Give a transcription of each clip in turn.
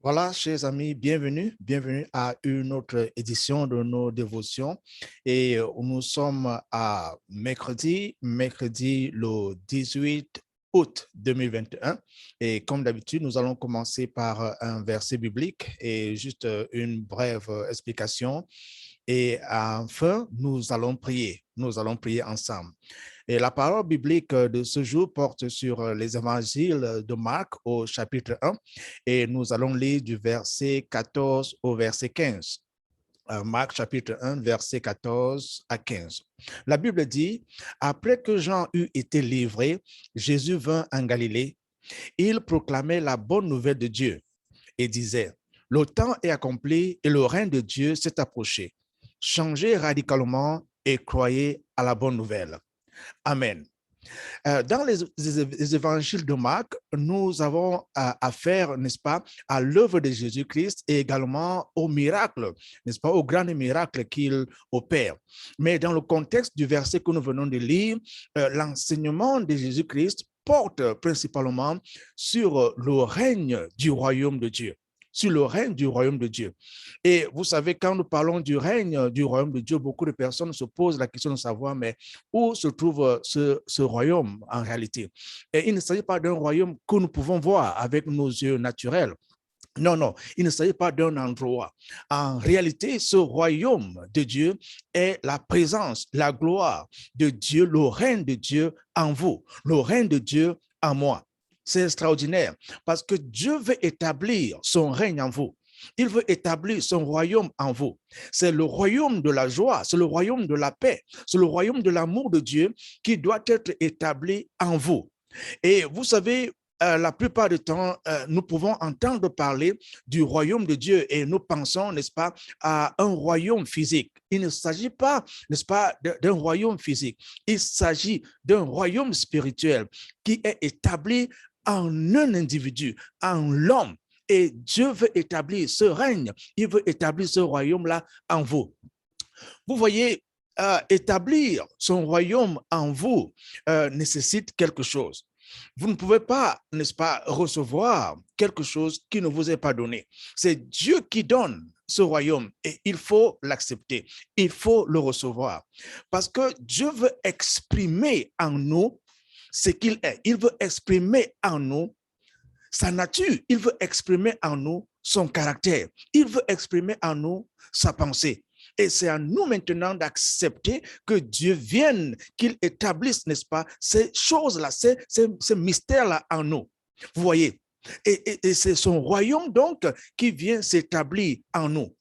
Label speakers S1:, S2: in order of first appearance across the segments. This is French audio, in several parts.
S1: Voilà, chers amis, bienvenue à une autre édition de nos dévotions. Et nous sommes à mercredi le 18 août 2021. Et comme d'habitude, nous allons commencer par un verset biblique et juste une brève explication. Et enfin, nous allons prier. Nous allons prier ensemble. Et la parole biblique de ce jour porte sur les évangiles de Marc au chapitre 1 et nous allons lire du verset 14 au verset 15. Marc chapitre 1, verset 14 à 15. La Bible dit, après que Jean eut été livré, Jésus vint en Galilée. Il proclamait la bonne nouvelle de Dieu et disait, le temps est accompli et le règne de Dieu s'est approché. Changez radicalement et croyez à la bonne nouvelle. Amen. Dans les évangiles de Marc, nous avons affaire, n'est-ce pas, à l'œuvre de Jésus-Christ et également au miracle, n'est-ce pas, au grand miracle qu'il opère. Mais dans le contexte du verset que nous venons de lire, l'enseignement de Jésus-Christ porte principalement sur le règne du royaume de Dieu. Sur le règne du royaume de Dieu. Et vous savez, quand nous parlons du règne du royaume de Dieu, beaucoup de personnes se posent la question de savoir, mais où se trouve ce royaume en réalité? Et il ne s'agit pas d'un royaume que nous pouvons voir avec nos yeux naturels. Non, non, il ne s'agit pas d'un endroit. En réalité, ce royaume de Dieu est la présence, la gloire de Dieu, le règne de Dieu en vous, le règne de Dieu en moi. C'est extraordinaire parce que Dieu veut établir son règne en vous. Il veut établir son royaume en vous. C'est le royaume de la joie, c'est le royaume de la paix, c'est le royaume de l'amour de Dieu qui doit être établi en vous. Et vous savez, la plupart du temps, nous pouvons entendre parler du royaume de Dieu et nous pensons, n'est-ce pas, à un royaume physique. Il ne s'agit pas, n'est-ce pas, d'un royaume physique. Il s'agit d'un royaume spirituel qui est établi en un individu, en l'homme. Et Dieu veut établir ce règne, il veut établir ce royaume-là en vous. Vous voyez, établir son royaume en vous nécessite quelque chose. Vous ne pouvez pas, n'est-ce pas, recevoir quelque chose qui ne vous est pas donné. C'est Dieu qui donne ce royaume et il faut l'accepter, il faut le recevoir. Parce que Dieu veut exprimer en nous ce qu'il est. Il veut exprimer en nous sa nature. Il veut exprimer en nous son caractère. Il veut exprimer en nous sa pensée. Et c'est à nous maintenant d'accepter que Dieu vienne, qu'il établisse, n'est-ce pas, ces choses-là, ces mystères-là en nous. Vous voyez, et c'est son royaume donc qui vient s'établir en nous.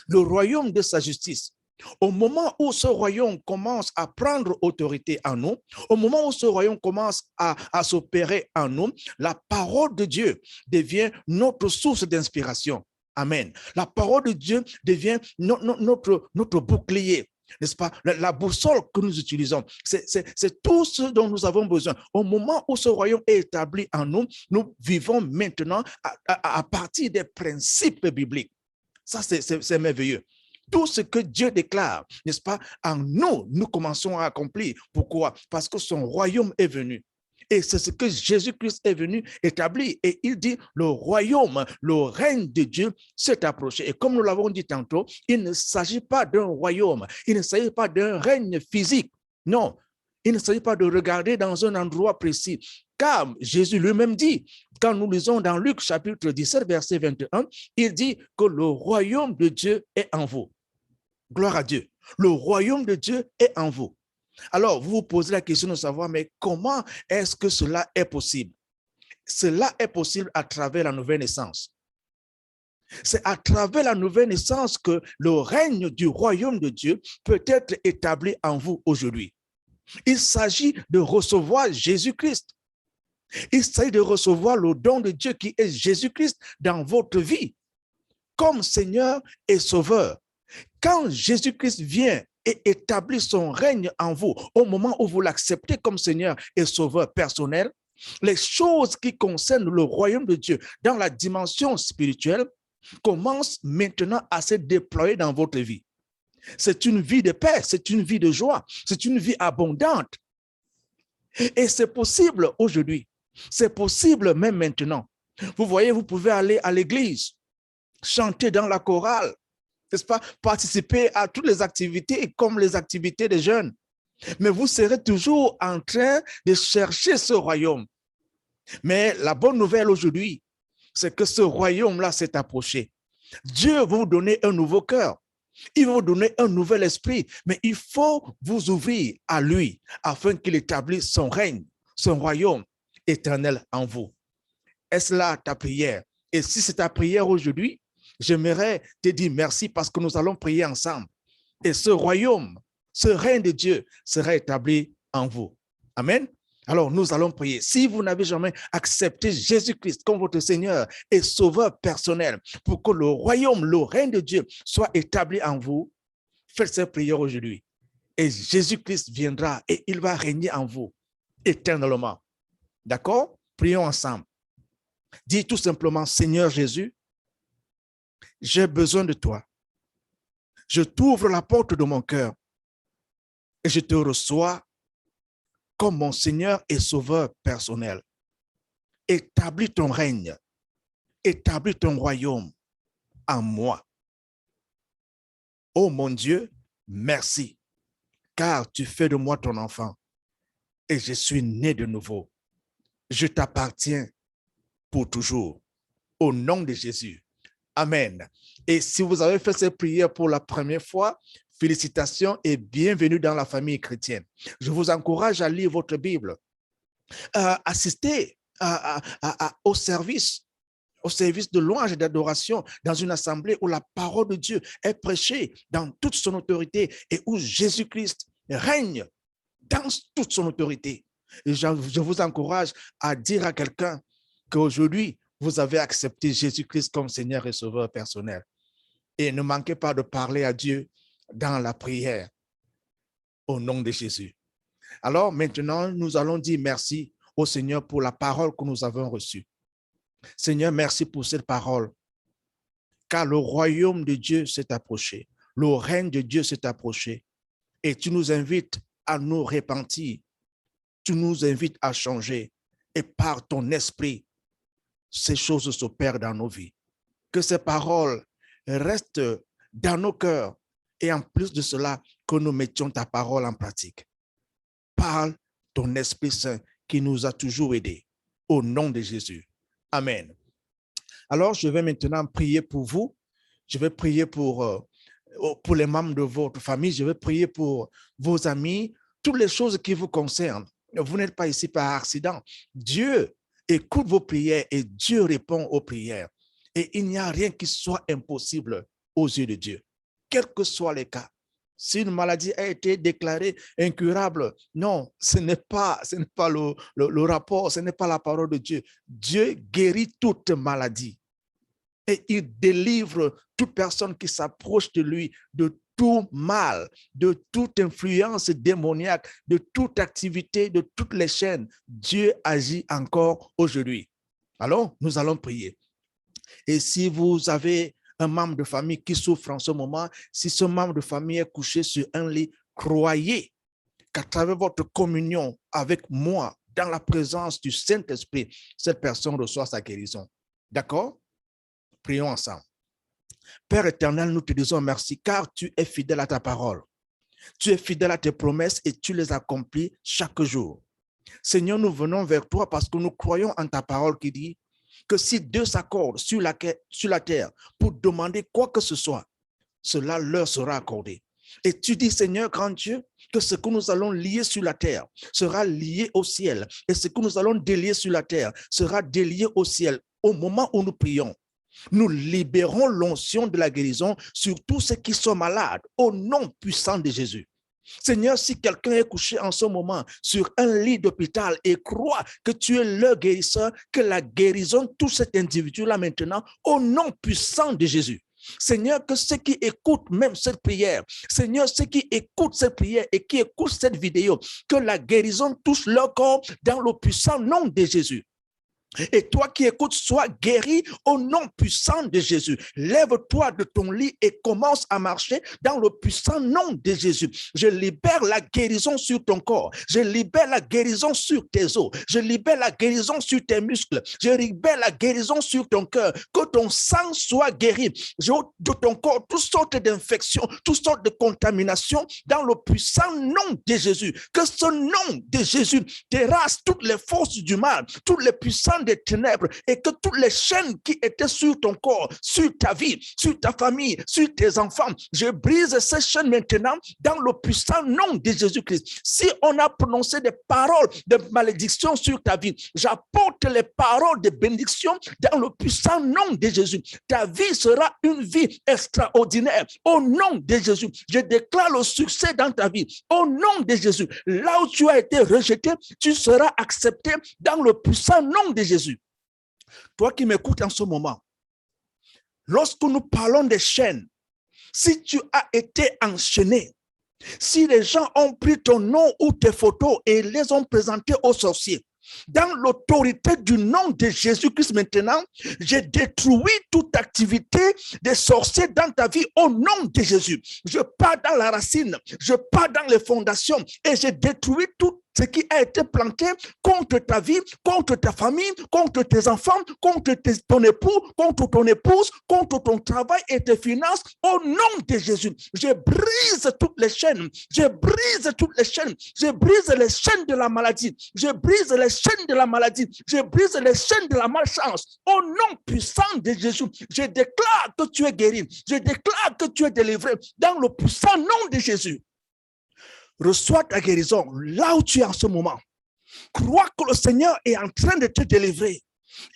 S1: Le royaume de sa justice. Au moment où ce royaume commence à prendre autorité en nous, au moment où ce royaume commence à s'opérer en nous, la parole de Dieu devient notre source d'inspiration. Amen. La parole de Dieu devient notre bouclier. N'est-ce pas? La boussole que nous utilisons, c'est tout ce dont nous avons besoin. Au moment où ce royaume est établi en nous, nous vivons maintenant à partir des principes bibliques. Ça, c'est merveilleux. Tout ce que Dieu déclare, n'est-ce pas, en nous, nous commençons à accomplir. Pourquoi? Parce que son royaume est venu. Et c'est ce que Jésus-Christ est venu établir. Et il dit, le royaume, le règne de Dieu s'est approché. Et comme nous l'avons dit tantôt, il ne s'agit pas d'un royaume, il ne s'agit pas d'un règne physique. Non, il ne s'agit pas de regarder dans un endroit précis. Car Jésus lui-même dit, quand nous lisons dans Luc chapitre 17, verset 21, il dit que le royaume de Dieu est en vous. Gloire à Dieu. Le royaume de Dieu est en vous. Alors, vous vous posez la question de savoir, mais comment est-ce que cela est possible? Cela est possible à travers la nouvelle naissance. C'est à travers la nouvelle naissance que le règne du royaume de Dieu peut être établi en vous aujourd'hui. Il s'agit de recevoir Jésus-Christ. Il s'agit de recevoir le don de Dieu qui est Jésus-Christ dans votre vie comme Seigneur et Sauveur. Quand Jésus-Christ vient et établit son règne en vous, au moment où vous l'acceptez comme Seigneur et Sauveur personnel, les choses qui concernent le royaume de Dieu dans la dimension spirituelle commencent maintenant à se déployer dans votre vie. C'est une vie de paix, c'est une vie de joie, c'est une vie abondante. Et c'est possible aujourd'hui, c'est possible même maintenant. Vous voyez, vous pouvez aller à l'église, chanter dans la chorale, n'est-ce pas? Participer à toutes les activités comme les activités des jeunes. Mais vous serez toujours en train de chercher ce royaume. Mais la bonne nouvelle aujourd'hui, c'est que ce royaume-là s'est approché. Dieu va vous donner un nouveau cœur. Il va vous donner un nouvel esprit, mais il faut vous ouvrir à lui afin qu'il établisse son règne, son royaume éternel en vous. Est-ce là ta prière? Et si c'est ta prière aujourd'hui, j'aimerais te dire merci parce que nous allons prier ensemble. Et ce royaume, ce règne de Dieu sera établi en vous. Amen. Alors, nous allons prier. Si vous n'avez jamais accepté Jésus-Christ comme votre Seigneur et Sauveur personnel pour que le royaume, le règne de Dieu soit établi en vous, faites cette prière aujourd'hui. Et Jésus-Christ viendra et il va régner en vous éternellement. D'accord? Prions ensemble. Dis tout simplement, Seigneur Jésus, j'ai besoin de toi. Je t'ouvre la porte de mon cœur et je te reçois comme mon Seigneur et Sauveur personnel. Établis ton règne, établis ton royaume en moi. Oh mon Dieu, merci, car tu fais de moi ton enfant et je suis né de nouveau. Je t'appartiens pour toujours. Au nom de Jésus. Amen. Et si vous avez fait cette prière pour la première fois, félicitations et bienvenue dans la famille chrétienne. Je vous encourage à lire votre Bible, assister au service de louange et d'adoration dans une assemblée où la parole de Dieu est prêchée dans toute son autorité et où Jésus-Christ règne dans toute son autorité. Et je vous encourage à dire à quelqu'un qu'aujourd'hui, vous avez accepté Jésus-Christ comme Seigneur et Sauveur personnel. Et ne manquez pas de parler à Dieu dans la prière au nom de Jésus. Alors maintenant, nous allons dire merci au Seigneur pour la parole que nous avons reçue. Seigneur, merci pour cette parole, car le royaume de Dieu s'est approché, le règne de Dieu s'est approché, et tu nous invites à nous repentir, tu nous invites à changer, et par ton esprit, ces choses s'opèrent dans nos vies. Que ces paroles restent dans nos cœurs, et en plus de cela, que nous mettions ta parole en pratique. Parle ton Esprit Saint qui nous a toujours aidés, au nom de Jésus. Amen. Alors, je vais maintenant prier pour vous. Je vais prier pour les membres de votre famille. Je vais prier pour vos amis, toutes les choses qui vous concernent. Vous n'êtes pas ici par accident. Dieu écoute vos prières et Dieu répond aux prières. Et il n'y a rien qui soit impossible aux yeux de Dieu, quels que soient les cas. Si une maladie a été déclarée incurable, non, ce n'est pas le rapport, ce n'est pas la parole de Dieu. Dieu guérit toute maladie et il délivre toute personne qui s'approche de lui de tout mal, de toute influence démoniaque, de toute activité, de toutes les chaînes. Dieu agit encore aujourd'hui. Alors, nous allons prier. Et si vous avez un membre de famille qui souffre en ce moment, si ce membre de famille est couché sur un lit, croyez qu'à travers votre communion avec moi, dans la présence du Saint-Esprit, cette personne reçoit sa guérison. D'accord? Prions ensemble. Père éternel, nous te disons merci car tu es fidèle à ta parole. Tu es fidèle à tes promesses et tu les accomplis chaque jour. Seigneur, nous venons vers toi parce que nous croyons en ta parole qui dit que si deux s'accordent sur la terre pour demander quoi que ce soit, cela leur sera accordé. Et tu dis, Seigneur, grand Dieu, que ce que nous allons lier sur la terre sera lié au ciel. Et ce que nous allons délier sur la terre sera délié au ciel. Au moment où nous prions, nous libérons l'onction de la guérison sur tous ceux qui sont malades au nom puissant de Jésus. Seigneur, si quelqu'un est couché en ce moment sur un lit d'hôpital et croit que tu es le guérisseur, que la guérison touche cet individu-là maintenant au nom puissant de Jésus. Seigneur, que ceux qui écoutent même cette prière, Seigneur, ceux qui écoutent cette prière et qui écoutent cette vidéo, que la guérison touche leur corps dans le puissant nom de Jésus. Et toi qui écoutes, sois guéri au nom puissant de Jésus. Lève-toi de ton lit et commence à marcher dans le puissant nom de Jésus. Je libère la guérison sur ton corps. Je libère la guérison sur tes os. Je libère la guérison sur tes muscles. Je libère la guérison sur ton cœur. Que ton sang soit guéri de ton corps, toutes sortes d'infections, toutes sortes de contaminations dans le puissant nom de Jésus. Que ce nom de Jésus terrasse toutes les forces du mal, toutes les puissances des ténèbres, et que toutes les chaînes qui étaient sur ton corps, sur ta vie, sur ta famille, sur tes enfants, je brise ces chaînes maintenant dans le puissant nom de Jésus-Christ. Si on a prononcé des paroles de malédiction sur ta vie, j'apporte les paroles de bénédiction dans le puissant nom de Jésus. Ta vie sera une vie extraordinaire au nom de Jésus. Je déclare le succès dans ta vie au nom de Jésus. Là où tu as été rejeté, tu seras accepté dans le puissant nom de Jésus. Toi qui m'écoutes en ce moment, lorsque nous parlons des chaînes, si tu as été enchaîné, si les gens ont pris ton nom ou tes photos et les ont présentés aux sorciers, dans l'autorité du nom de Jésus-Christ maintenant, j'ai détruit toute activité des sorciers dans ta vie au nom de Jésus. Je pars dans la racine, je pars dans les fondations et j'ai détruit tout ce qui a été planté contre ta vie, contre ta famille, contre tes enfants, contre ton époux, contre ton épouse, contre ton travail et tes finances, au nom de Jésus. Je brise toutes les chaînes, je brise toutes les chaînes, je brise les chaînes de la maladie, je brise les chaînes de la maladie, je brise les chaînes de la malchance, au nom puissant de Jésus. Je déclare que tu es guéri, je déclare que tu es délivré dans le puissant nom de Jésus. Reçois ta guérison là où tu es en ce moment. Crois que le Seigneur est en train de te délivrer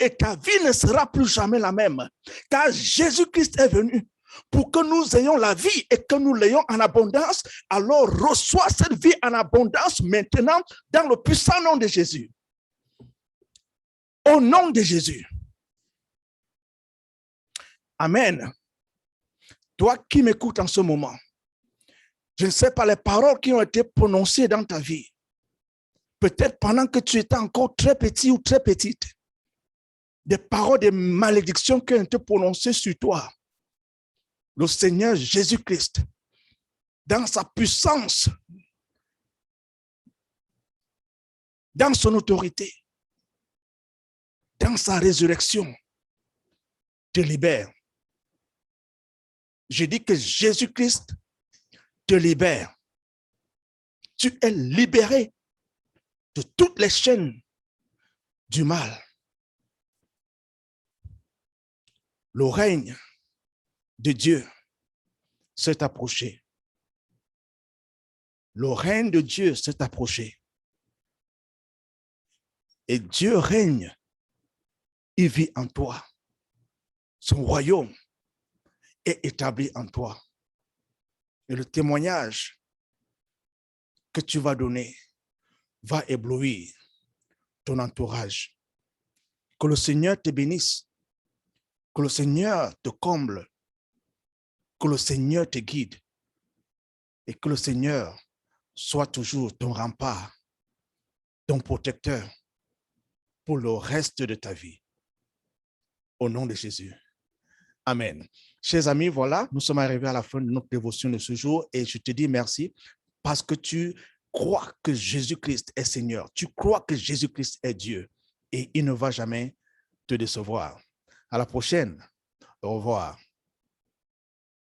S1: et ta vie ne sera plus jamais la même, car Jésus-Christ est venu pour que nous ayons la vie et que nous l'ayons en abondance. Alors reçois cette vie en abondance maintenant dans le puissant nom de Jésus. Au nom de Jésus. Amen. Toi qui m'écoutes en ce moment, je ne sais pas les paroles qui ont été prononcées dans ta vie. Peut-être pendant que tu étais encore très petit ou très petite. Des paroles de malédiction qui ont été prononcées sur toi. Le Seigneur Jésus-Christ, dans sa puissance, dans son autorité, dans sa résurrection, te libère. Je dis que Jésus-Christ te libère. Tu es libéré de toutes les chaînes du mal. Le règne de Dieu s'est approché. Le règne de Dieu s'est approché. Et Dieu règne. Il vit en toi. Son royaume est établi en toi. Et le témoignage que tu vas donner va éblouir ton entourage. Que le Seigneur te bénisse. Que le Seigneur te comble. Que le Seigneur te guide. Et que le Seigneur soit toujours ton rempart, ton protecteur pour le reste de ta vie. Au nom de Jésus. Amen. Chers amis, voilà, nous sommes arrivés à la fin de notre dévotion de ce jour et je te dis merci parce que tu crois que Jésus-Christ est Seigneur. Tu crois que Jésus-Christ est Dieu et il ne va jamais te décevoir. À la prochaine. Au revoir.